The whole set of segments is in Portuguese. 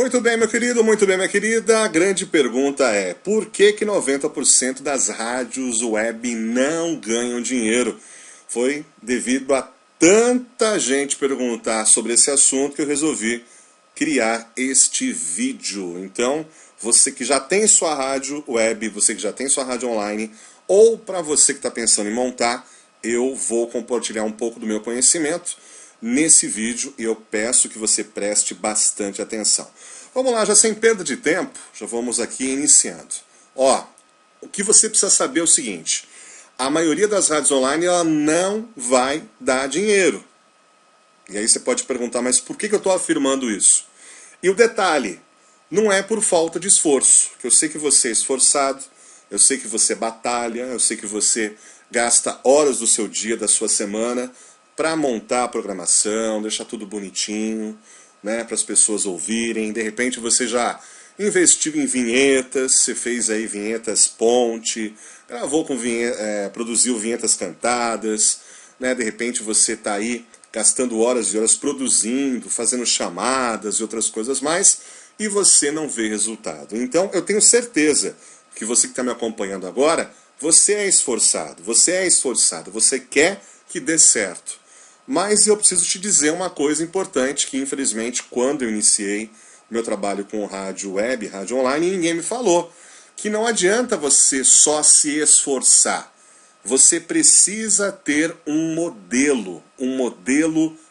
Muito bem, meu querido, muito bem, minha querida. A grande pergunta é: por que 90% das rádios web não ganham dinheiro? Foi devido a tanta gente perguntar sobre esse assunto que eu resolvi criar este vídeo. Então, você que já tem sua rádio web, você que já tem sua rádio online, ou para você que está pensando em montar, eu vou compartilhar um pouco do meu conhecimento nesse vídeo e eu peço que você preste bastante atenção. Vamos lá, já sem perda de tempo, já vamos aqui iniciando. Ó, o que você precisa saber é o seguinte: a maioria das rádios online ela não vai dar dinheiro. E aí você pode perguntar, mas por que eu estou afirmando isso? E o detalhe, não é por falta de esforço, que eu sei que você é esforçado, eu sei que você batalha, eu sei que você gasta horas do seu dia, da sua semana, para montar a programação, deixar tudo bonitinho, né, para as pessoas ouvirem. De repente você já investiu em vinhetas, você fez aí vinhetas ponte, gravou com produziu vinhetas cantadas, né, de repente você está aí gastando horas e horas produzindo, fazendo chamadas e outras coisas mais, e você não vê resultado. Então eu tenho certeza que você que está me acompanhando agora, você é esforçado, você quer que dê certo. Mas eu preciso te dizer uma coisa importante que, infelizmente, quando eu iniciei meu trabalho com rádio web, rádio online, ninguém me falou. Que não adianta você só se esforçar. Você precisa ter um modelo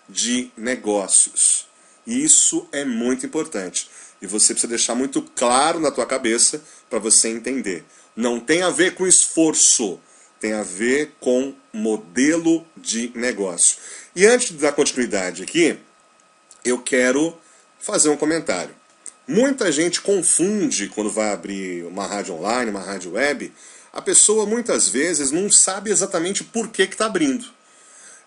de negócios. Isso é muito importante. E você precisa deixar muito claro na tua cabeça para você entender. Não tem a ver com esforço. Tem a ver com modelo de negócio. E antes de dar continuidade aqui, eu quero fazer um comentário. Muita gente confunde quando vai abrir uma rádio online, uma rádio web. A pessoa muitas vezes não sabe exatamente por que está abrindo.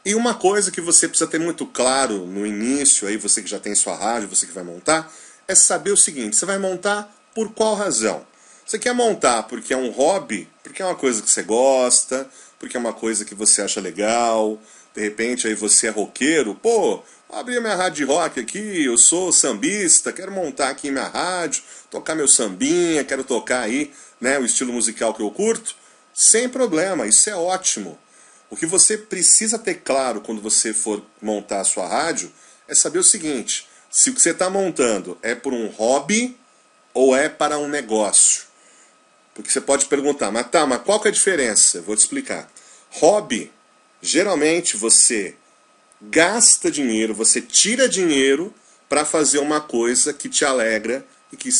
E uma coisa que você precisa ter muito claro no início, aí você que já tem sua rádio, você que vai montar, é saber o seguinte: você vai montar por qual razão? Você quer montar porque é um hobby, porque é uma coisa que você gosta, porque é uma coisa que você acha legal, de repente aí você é roqueiro, pô, vou abrir minha rádio de rock aqui, eu sou sambista, quero montar aqui minha rádio, tocar meu sambinha, quero tocar aí, né, o estilo musical que eu curto, sem problema, isso é ótimo. O que você precisa ter claro quando você for montar a sua rádio é saber o seguinte: se o que você está montando é por um hobby ou é para um negócio. Porque você pode perguntar, mas qual que é a diferença? Eu vou te explicar. Hobby, geralmente você gasta dinheiro, você tira dinheiro para fazer uma coisa que te alegra e que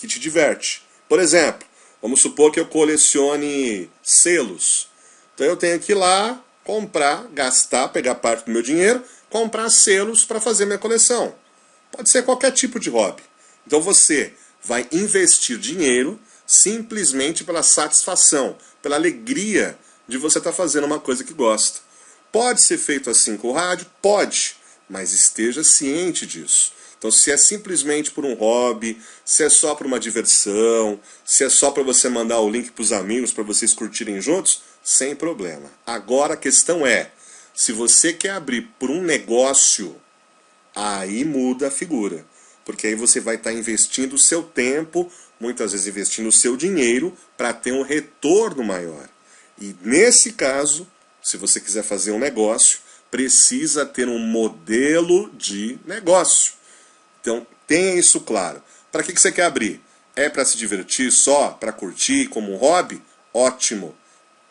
te diverte. Por exemplo, vamos supor que eu colecione selos. Então eu tenho que ir lá, comprar, gastar, pegar parte do meu dinheiro, comprar selos para fazer minha coleção. Pode ser qualquer tipo de hobby. Então você vai investir dinheiro simplesmente pela satisfação, pela alegria de você estar fazendo uma coisa que gosta. Pode ser feito assim com o rádio? Pode, mas esteja ciente disso. Então, se é simplesmente por um hobby, se é só por uma diversão, se é só para você mandar o link para os amigos, para vocês curtirem juntos, sem problema. Agora a questão é, se você quer abrir por um negócio, aí muda a figura. Porque aí você vai estar investindo o seu tempo, muitas vezes investindo o seu dinheiro, para ter um retorno maior. E nesse caso, se você quiser fazer um negócio, precisa ter um modelo de negócio. Então, tenha isso claro. Para que você quer abrir? É para se divertir só? Para curtir como um hobby? Ótimo.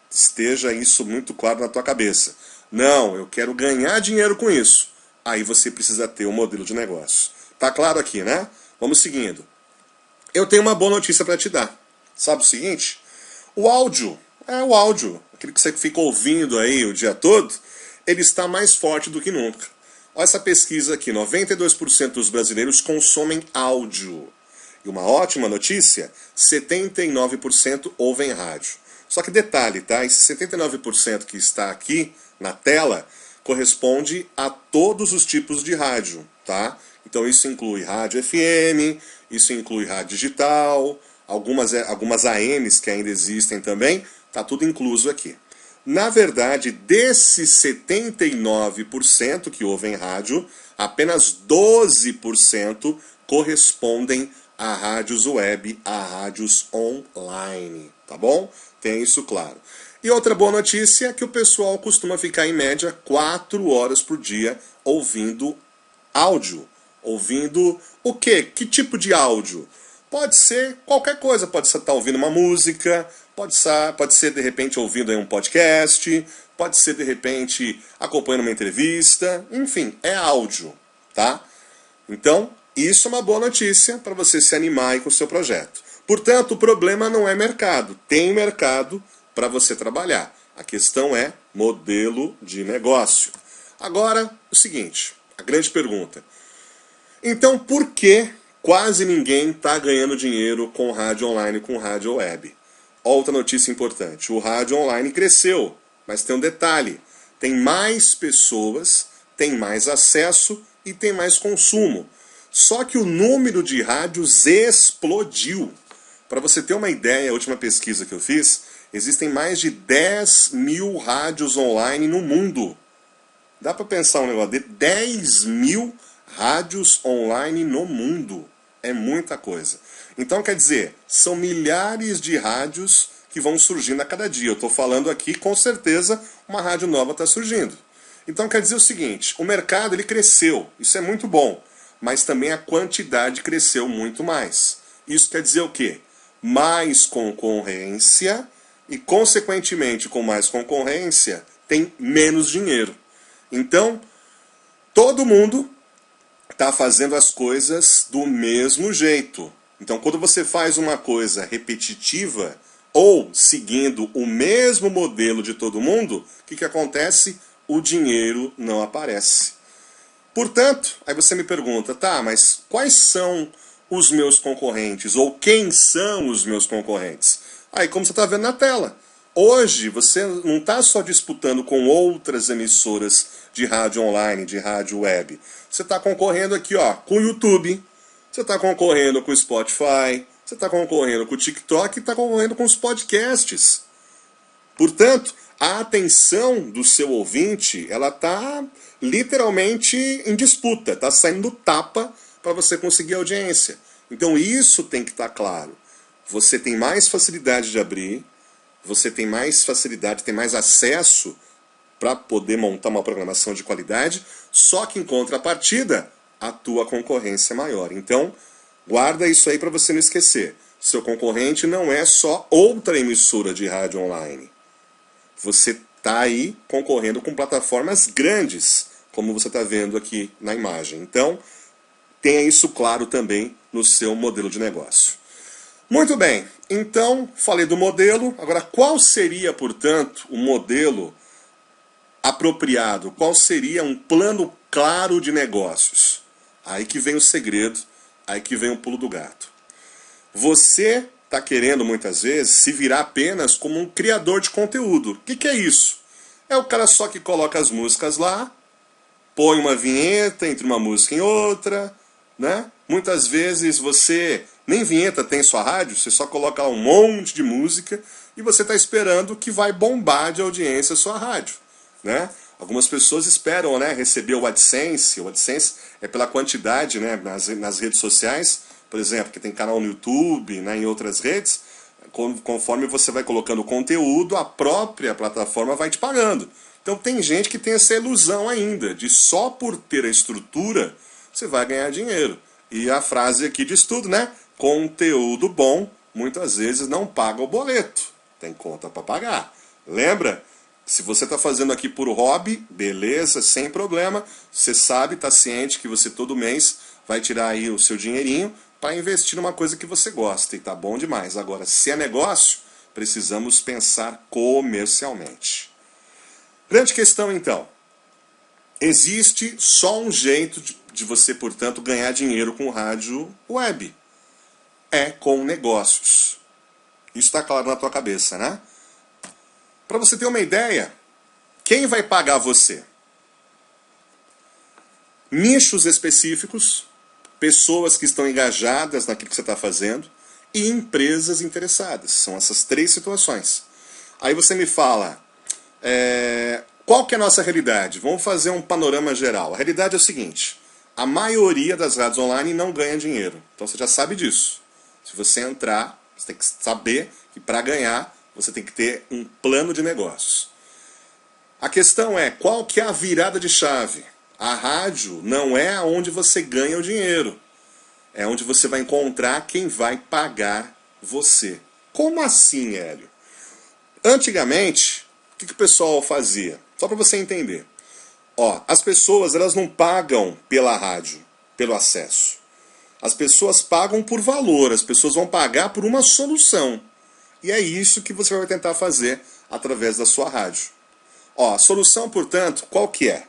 Esteja isso muito claro na tua cabeça. Não, eu quero ganhar dinheiro com isso. Aí você precisa ter um modelo de negócio. Tá claro aqui, né? Vamos seguindo. Eu tenho uma boa notícia para te dar. Sabe o seguinte? O áudio, aquele que você fica ouvindo aí o dia todo, ele está mais forte do que nunca. Olha essa pesquisa aqui, 92% dos brasileiros consomem áudio. E uma ótima notícia, 79% ouvem rádio. Só que detalhe, tá? Esse 79% que está aqui na tela corresponde a todos os tipos de rádio, tá? Então isso inclui rádio FM, isso inclui rádio digital, algumas AMs que ainda existem também, tá tudo incluso aqui. Na verdade, desses 79% que ouvem rádio, apenas 12% correspondem a rádios web, a rádios online, tá bom? Tenha isso claro. E outra boa notícia é que o pessoal costuma ficar em média 4 horas por dia ouvindo áudio. Ouvindo o quê? Que tipo de áudio? Pode ser qualquer coisa, pode ser estar ouvindo uma música, pode ser de repente ouvindo aí um podcast, pode ser de repente acompanhando uma entrevista, enfim, é áudio, tá? Então, isso é uma boa notícia para você se animar aí com o seu projeto. Portanto, o problema não é mercado, tem mercado para você trabalhar. A questão é modelo de negócio. Agora, o seguinte, a grande pergunta. Então, por que quase ninguém está ganhando dinheiro com rádio online, com rádio web? Outra notícia importante, o rádio online cresceu, mas tem um detalhe, tem mais pessoas, tem mais acesso e tem mais consumo. Só que o número de rádios explodiu. Para você ter uma ideia, a última pesquisa que eu fiz, existem mais de 10 mil rádios online no mundo. Dá para pensar um negócio de 10 mil rádios online no mundo. É muita coisa. Então, quer dizer, são milhares de rádios que vão surgindo a cada dia. Eu estou falando aqui, com certeza, uma rádio nova está surgindo. Então, quer dizer o seguinte, o mercado ele cresceu, isso é muito bom, mas também a quantidade cresceu muito mais. Isso quer dizer o quê? Mais concorrência e, consequentemente, com mais concorrência, tem menos dinheiro. Então, todo mundo está fazendo as coisas do mesmo jeito. Então, quando você faz uma coisa repetitiva ou seguindo o mesmo modelo de todo mundo, o que acontece? O dinheiro não aparece. Portanto, aí você me pergunta, tá, mas quais são os meus concorrentes? Ou quem são os meus concorrentes? Aí, como você está vendo na tela, hoje você não está só disputando com outras emissoras de rádio online, de rádio web. Você está concorrendo aqui, ó, com o YouTube, você está concorrendo com o Spotify, você está concorrendo com o TikTok e está concorrendo com os podcasts. Portanto, a atenção do seu ouvinte, ela está literalmente em disputa, está saindo tapa para você conseguir audiência. Então isso tem que estar claro. Você tem mais facilidade de abrir, você tem mais facilidade, tem mais acesso para poder montar uma programação de qualidade, só que em contrapartida, a tua concorrência é maior. Então, guarda isso aí para você não esquecer. Seu concorrente não é só outra emissora de rádio online. Você está aí concorrendo com plataformas grandes, como você está vendo aqui na imagem. Então, tenha isso claro também no seu modelo de negócio. Muito bem, então falei do modelo. Agora, qual seria, portanto, o modelo apropriado? Qual seria um plano claro de negócios? Aí que vem o segredo, aí que vem o pulo do gato. Você está querendo, muitas vezes, se virar apenas como um criador de conteúdo. O que é isso? É o cara só que coloca as músicas lá, põe uma vinheta entre uma música e outra, né? Muitas vezes você nem vinheta tem em sua rádio, você só coloca lá um monte de música e você está esperando que vai bombar de audiência a sua rádio, né? Algumas pessoas esperam, né, receber o AdSense. O AdSense é pela quantidade, né, nas redes sociais, por exemplo, que tem canal no YouTube, né, em outras redes, conforme você vai colocando conteúdo, a própria plataforma vai te pagando. Então tem gente que tem essa ilusão ainda, de só por ter a estrutura, você vai ganhar dinheiro. E a frase aqui diz tudo, né? Conteúdo bom, muitas vezes não paga o boleto. Tem conta para pagar. Lembra? Se você está fazendo aqui por hobby, beleza, sem problema. Você sabe, está ciente que você todo mês vai tirar aí o seu dinheirinho para investir numa coisa que você gosta. E tá bom demais. Agora, se é negócio, precisamos pensar comercialmente. Grande questão, então. Existe só um jeito de você, portanto, ganhar dinheiro com rádio web. É com negócios. Isso está claro na tua cabeça, né? Para você ter uma ideia, quem vai pagar você? Nichos específicos, pessoas que estão engajadas naquilo que você está fazendo e empresas interessadas. São essas 3 situações. Aí você me fala, qual que é a nossa realidade? Vamos fazer um panorama geral. A realidade é o seguinte, A maioria das rádios online não ganha dinheiro. Então você já sabe disso. Se você entrar, você tem que saber que para ganhar, você tem que ter um plano de negócios. A questão é, qual que é a virada de chave? A rádio não é onde você ganha o dinheiro. É onde você vai encontrar quem vai pagar você. Como assim, Hélio? Antigamente, o que o pessoal fazia? Só para você entender. As pessoas elas não pagam pela rádio, pelo acesso. As pessoas pagam por valor, as pessoas vão pagar por uma solução. E é isso que você vai tentar fazer através da sua rádio. A solução, portanto, qual que é?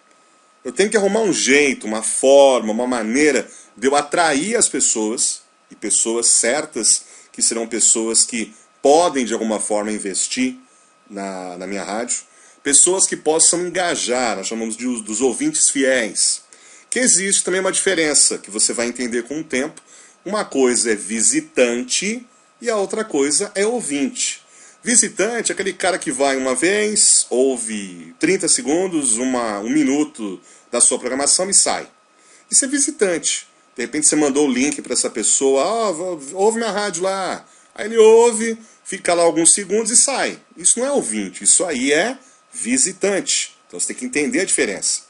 Eu tenho que arrumar um jeito, uma forma, uma maneira de eu atrair as pessoas, e pessoas certas, que serão pessoas que podem de alguma forma investir na minha rádio, pessoas que possam engajar, nós chamamos dos ouvintes fiéis. Que existe também uma diferença, que você vai entender com o tempo. Uma coisa é visitante e a outra coisa é ouvinte. Visitante é aquele cara que vai uma vez, ouve 30 segundos, um minuto da sua programação e sai. Isso é visitante. De repente você mandou o link para essa pessoa, ouve minha rádio lá. Aí ele ouve, fica lá alguns segundos e sai. Isso não é ouvinte, isso aí é visitante. Então você tem que entender a diferença.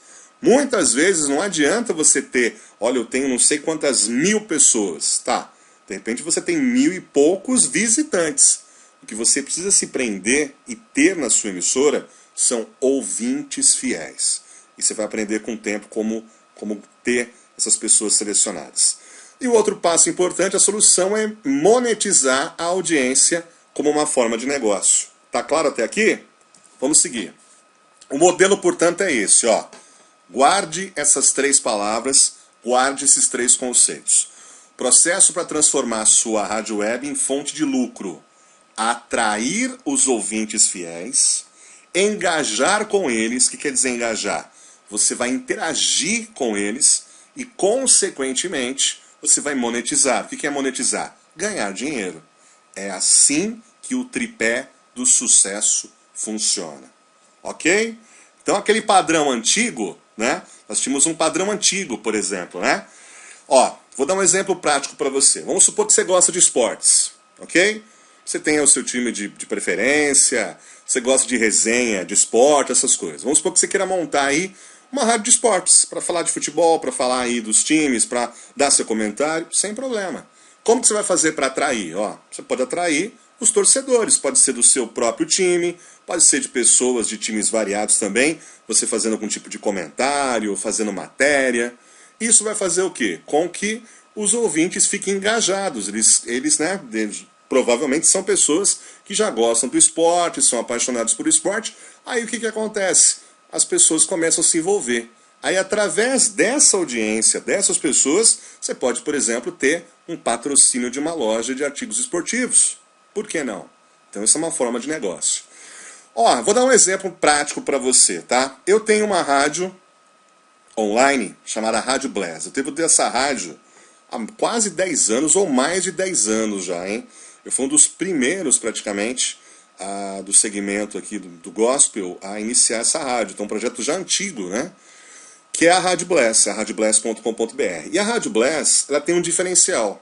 Muitas vezes não adianta você ter, eu tenho não sei quantas mil pessoas, tá? De repente você tem 1000 e poucos visitantes. O que você precisa se prender e ter na sua emissora são ouvintes fiéis. E você vai aprender com o tempo como ter essas pessoas selecionadas. E o outro passo importante, a solução é monetizar a audiência como uma forma de negócio. Tá claro até aqui? Vamos seguir. O modelo, portanto, é esse. Guarde essas 3 palavras, guarde esses 3 conceitos. Processo para transformar a sua rádio web em fonte de lucro. Atrair os ouvintes fiéis, engajar com eles. O que quer dizer engajar? Você vai interagir com eles e, consequentemente, você vai monetizar. O que é monetizar? Ganhar dinheiro. É assim que o tripé do sucesso funciona. Ok? Então, aquele padrão antigo, né? Nós tínhamos um padrão antigo, por exemplo, né? Vou dar um exemplo prático para você. Vamos supor que você gosta de esportes, ok? Você tem o seu time de preferência, você gosta de resenha, de esporte, essas coisas. Vamos supor que você queira montar aí uma rádio de esportes, para falar de futebol, para falar aí dos times, para dar seu comentário, sem problema. Como que você vai fazer para atrair? Você pode atrair os torcedores, pode ser do seu próprio time, pode ser de pessoas de times variados também, você fazendo algum tipo de comentário, fazendo matéria. Isso vai fazer o quê? Com que os ouvintes fiquem engajados. Eles provavelmente são pessoas que já gostam do esporte, são apaixonados por esporte. Aí o que acontece? As pessoas começam a se envolver. Aí, através dessa audiência, dessas pessoas, você pode, por exemplo, ter um patrocínio de uma loja de artigos esportivos. Por que não? Então, isso é uma forma de negócio. Vou dar um exemplo prático para você, tá? Eu tenho uma rádio online chamada Rádio Blast. Eu devo ter essa rádio há quase 10 anos, ou mais de 10 anos já, hein? Eu fui um dos primeiros, praticamente, do segmento aqui do gospel a iniciar essa rádio. Então, um projeto já antigo, né? Que é a Rádio Blast, a radioblast.com.br. E a Rádio Blast, ela tem um diferencial.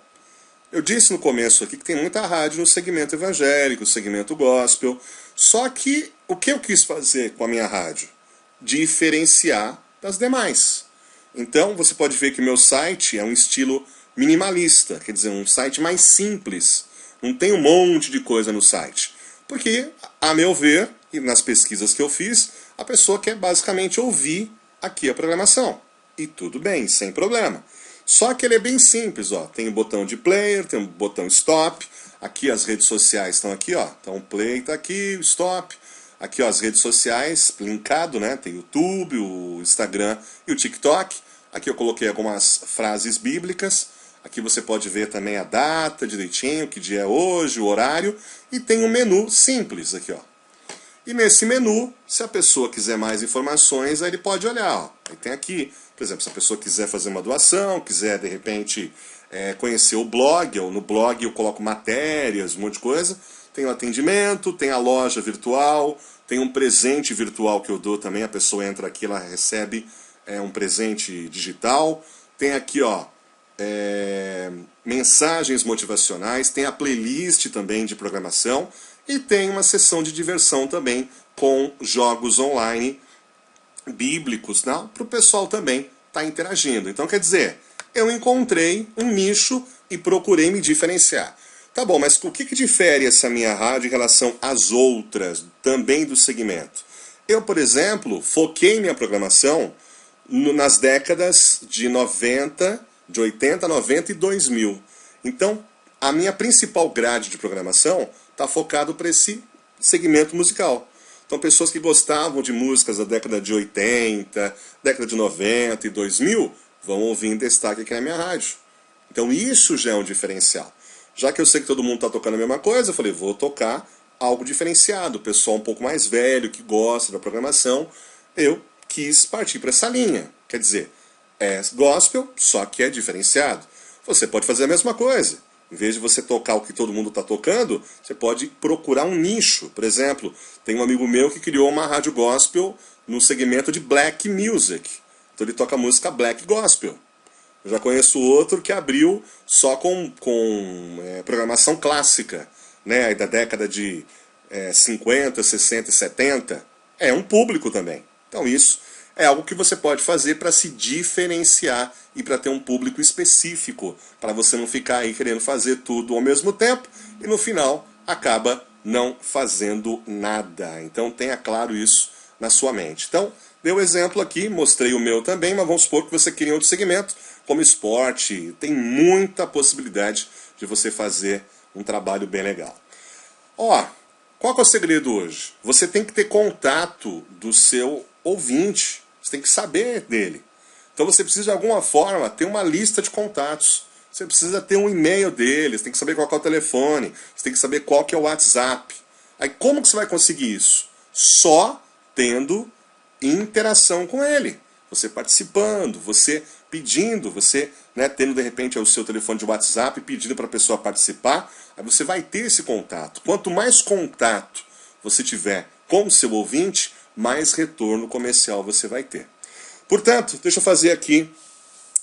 Eu disse no começo aqui que tem muita rádio no segmento evangélico, segmento gospel. Só que o que eu quis fazer com a minha rádio? Diferenciar das demais. Então, você pode ver que o meu site é um estilo minimalista, quer dizer, um site mais simples. Não tem um monte de coisa no site. Porque, a meu ver, e nas pesquisas que eu fiz, a pessoa quer basicamente ouvir aqui a programação. E tudo bem, sem problema. Só que ele é bem simples, tem o botão de player, tem o botão stop. Aqui as redes sociais estão aqui, Então o play está aqui, o stop. Aqui as redes sociais, linkado, né? Tem o YouTube, o Instagram e o TikTok. Aqui eu coloquei algumas frases bíblicas. Aqui você pode ver também a data direitinho, que dia é hoje, o horário. E tem um menu simples aqui, E nesse menu, se a pessoa quiser mais informações, aí ele pode olhar. Aí tem aqui, por exemplo, se a pessoa quiser fazer uma doação, quiser de repente conhecer o blog, no blog eu coloco matérias, um monte de coisa. Tem o atendimento, tem a loja virtual, tem um presente virtual que eu dou também. A pessoa entra aqui, ela recebe um presente digital. tem aqui, ó, mensagens motivacionais, tem a playlist também de programação e tem uma seção de diversão também com jogos online bíblicos, para o pessoal também estar interagindo. Então, quer dizer, eu encontrei um nicho e procurei me diferenciar. Tá bom, mas o que difere essa minha rádio em relação às outras, também do segmento? Eu, por exemplo, foquei minha programação nas décadas de 90, de 80, 90 e 2000. Então, a minha principal grade de programação está focado para esse segmento musical. Então, pessoas que gostavam de músicas da década de 80, década de 90 e 2000, vão ouvir em destaque aqui na minha rádio. Então, isso já é um diferencial. Já que eu sei que todo mundo está tocando a mesma coisa, eu falei, vou tocar algo diferenciado. O pessoal um pouco mais velho, que gosta da programação, eu quis partir para essa linha. Quer dizer, é gospel, só que é diferenciado. Você pode fazer a mesma coisa. Em vez de você tocar o que todo mundo está tocando, você pode procurar um nicho. Por exemplo, tem um amigo meu que criou uma rádio gospel no segmento de black music. Então ele toca música black gospel. Eu já conheço outro que abriu só com programação clássica, né, da década de 50, 60 e 70. É um público também. Então isso é algo que você pode fazer para se diferenciar e para ter um público específico, para você não ficar aí querendo fazer tudo ao mesmo tempo e no final acaba não fazendo nada. Então tenha claro isso na sua mente. Então, dei o exemplo aqui, mostrei o meu também, mas vamos supor que você queria outro segmento, como esporte, tem muita possibilidade de você fazer um trabalho bem legal. Ó, qual que é o segredo hoje? Você tem que ter contato do seu ouvinte, você tem que saber dele. Então você precisa de alguma forma ter uma lista de contatos. Você precisa ter um e-mail dele, você tem que saber qual que é o telefone, você tem que saber qual que é o WhatsApp. Aí como que você vai conseguir isso? Só tendo interação com ele. Você participando, você pedindo, você tendo de repente o seu telefone de WhatsApp pedindo para a pessoa participar, aí você vai ter esse contato. Quanto mais contato você tiver com o seu ouvinte, mais retorno comercial você vai ter. Portanto, deixa eu fazer aqui,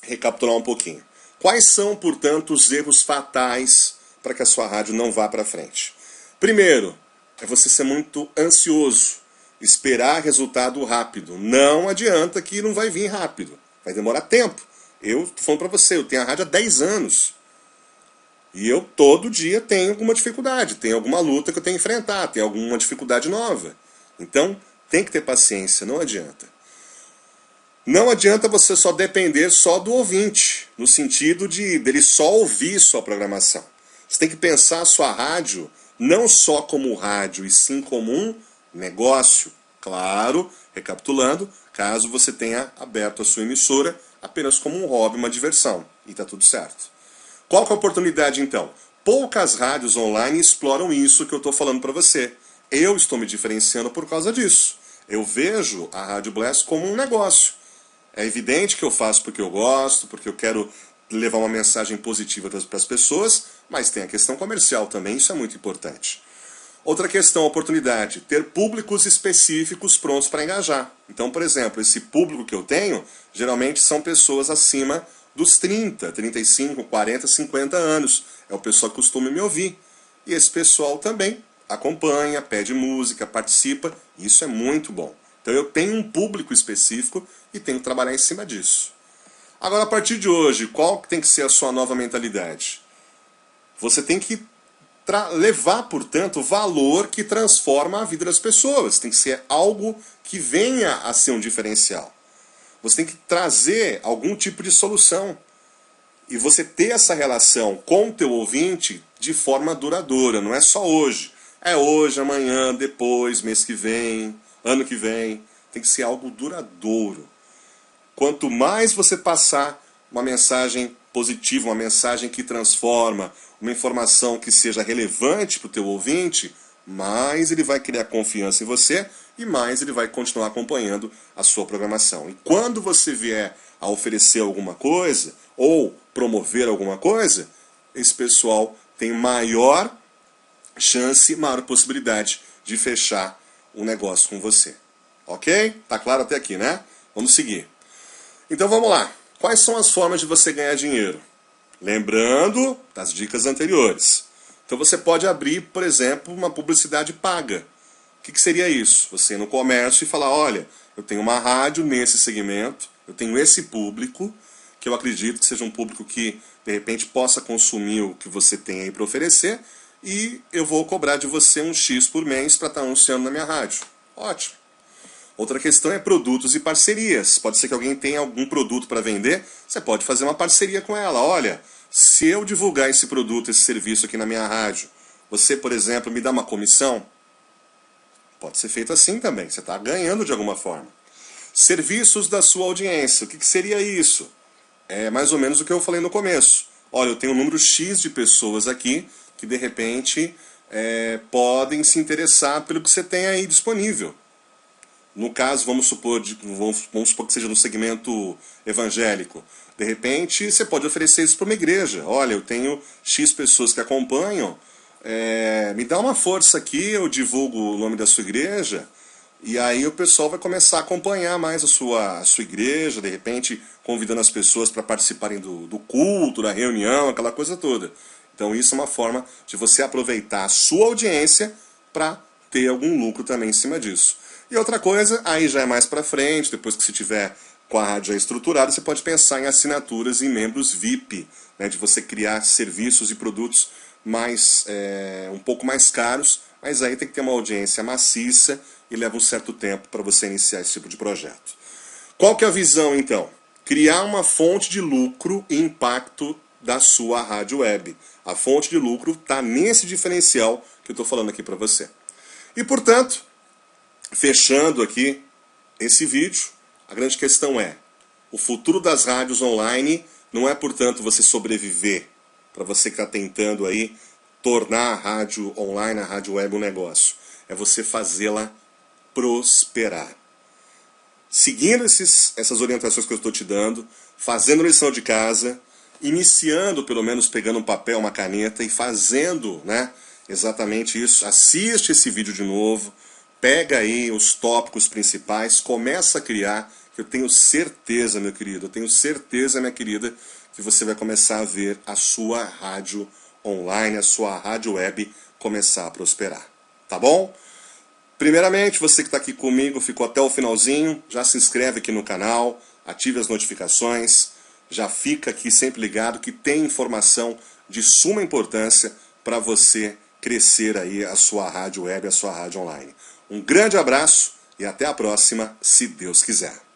recapitular um pouquinho. Quais são, portanto, os erros fatais para que a sua rádio não vá para frente? Primeiro, é você ser muito ansioso, esperar resultado rápido. Não adianta que não vai vir rápido, vai demorar tempo. Eu estou falando para você, eu tenho a rádio há 10 anos. E eu todo dia tenho alguma dificuldade, tenho alguma luta que eu tenho que enfrentar, tenho alguma dificuldade nova. Então, tem que ter paciência, não adianta. Não adianta você só depender só do ouvinte, no sentido de dele só ouvir sua programação. Você tem que pensar a sua rádio não só como rádio, e sim como um negócio. Claro, recapitulando, caso você tenha aberto a sua emissora apenas como um hobby, uma diversão. E está tudo certo. Qual que é a oportunidade então? Poucas rádios online exploram isso que eu estou falando para você. Eu estou me diferenciando por causa disso. Eu vejo a Rádio Blast como um negócio. É evidente que eu faço porque eu gosto, porque eu quero levar uma mensagem positiva para as pessoas, mas tem a questão comercial também, isso é muito importante. Outra questão, oportunidade, ter públicos específicos prontos para engajar. Então, por exemplo, esse público que eu tenho, geralmente são pessoas acima dos 30, 35, 40, 50 anos. É o pessoal que costuma me ouvir. E esse pessoal também acompanha, pede música, participa, e isso é muito bom. Então eu tenho um público específico e tenho que trabalhar em cima disso. Agora, a partir de hoje, qual tem que ser a sua nova mentalidade? Você tem que levar, portanto, valor que transforma a vida das pessoas. Tem que ser algo que venha a ser um diferencial. Você tem que trazer algum tipo de solução. E você ter essa relação com o teu ouvinte de forma duradoura. Não é só hoje. É hoje, amanhã, depois, mês que vem, ano que vem. Tem que ser algo duradouro. Quanto mais você passar uma mensagem positiva, uma mensagem que transforma, uma informação que seja relevante para o teu ouvinte, mais ele vai criar confiança em você e mais ele vai continuar acompanhando a sua programação. E quando você vier a oferecer alguma coisa ou promover alguma coisa, esse pessoal tem maior chance, maior possibilidade de fechar um negócio com você. Ok? Tá claro até aqui, né? Vamos seguir. Então vamos lá. Quais são as formas de você ganhar dinheiro? Lembrando das dicas anteriores. Então você pode abrir, por exemplo, uma publicidade paga. O que seria isso? Você ir no comércio e falar, olha, eu tenho uma rádio nesse segmento, eu tenho esse público, que eu acredito que seja um público que, de repente, possa consumir o que você tem aí para oferecer, e eu vou cobrar de você um X por mês para estar anunciando na minha rádio. Ótimo. Outra questão é produtos e parcerias. Pode ser que alguém tenha algum produto para vender, você pode fazer uma parceria com ela. Olha, se eu divulgar esse produto, esse serviço aqui na minha rádio, você, por exemplo, me dá uma comissão? Pode ser feito assim também, você está ganhando de alguma forma. Serviços da sua audiência, o que seria isso? É mais ou menos o que eu falei no começo. Olha, eu tenho um número X de pessoas aqui que de repente podem se interessar pelo que você tem aí disponível. No caso, vamos supor que seja no segmento evangélico. De repente, você pode oferecer isso para uma igreja. Olha, eu tenho X pessoas que acompanham, me dá uma força aqui, eu divulgo o nome da sua igreja, e aí o pessoal vai começar a acompanhar mais a sua igreja, de repente convidando as pessoas para participarem do culto, da reunião, aquela coisa toda. Então isso é uma forma de você aproveitar a sua audiência para ter algum lucro também em cima disso. E outra coisa, aí já é mais para frente, depois que você tiver com a rádio já estruturada, você pode pensar em assinaturas e membros VIP, né, de você criar serviços e produtos um pouco mais caros, mas aí tem que ter uma audiência maciça e leva um certo tempo para você iniciar esse tipo de projeto. Qual que é a visão, então? Criar uma fonte de lucro e impacto da sua rádio web. A fonte de lucro está nesse diferencial que eu estou falando aqui para você. E, portanto, fechando aqui esse vídeo, a grande questão é, o futuro das rádios online não é, portanto, você sobreviver, para você que está tentando aí tornar a rádio online, a rádio web um negócio. É você fazê-la prosperar. Seguindo essas orientações que eu estou te dando, fazendo lição de casa, iniciando, pelo menos pegando um papel, uma caneta e fazendo, né, exatamente isso. Assiste esse vídeo de novo, pega aí os tópicos principais, começa a criar, que eu tenho certeza, meu querido, eu tenho certeza, minha querida, que você vai começar a ver a sua rádio online, a sua rádio web começar a prosperar. Tá bom? Primeiramente, você que está aqui comigo, ficou até o finalzinho, já se inscreve aqui no canal, ative as notificações, já fica aqui sempre ligado que tem informação de suma importância para você crescer aí a sua rádio web, a sua rádio online. Um grande abraço e até a próxima, se Deus quiser.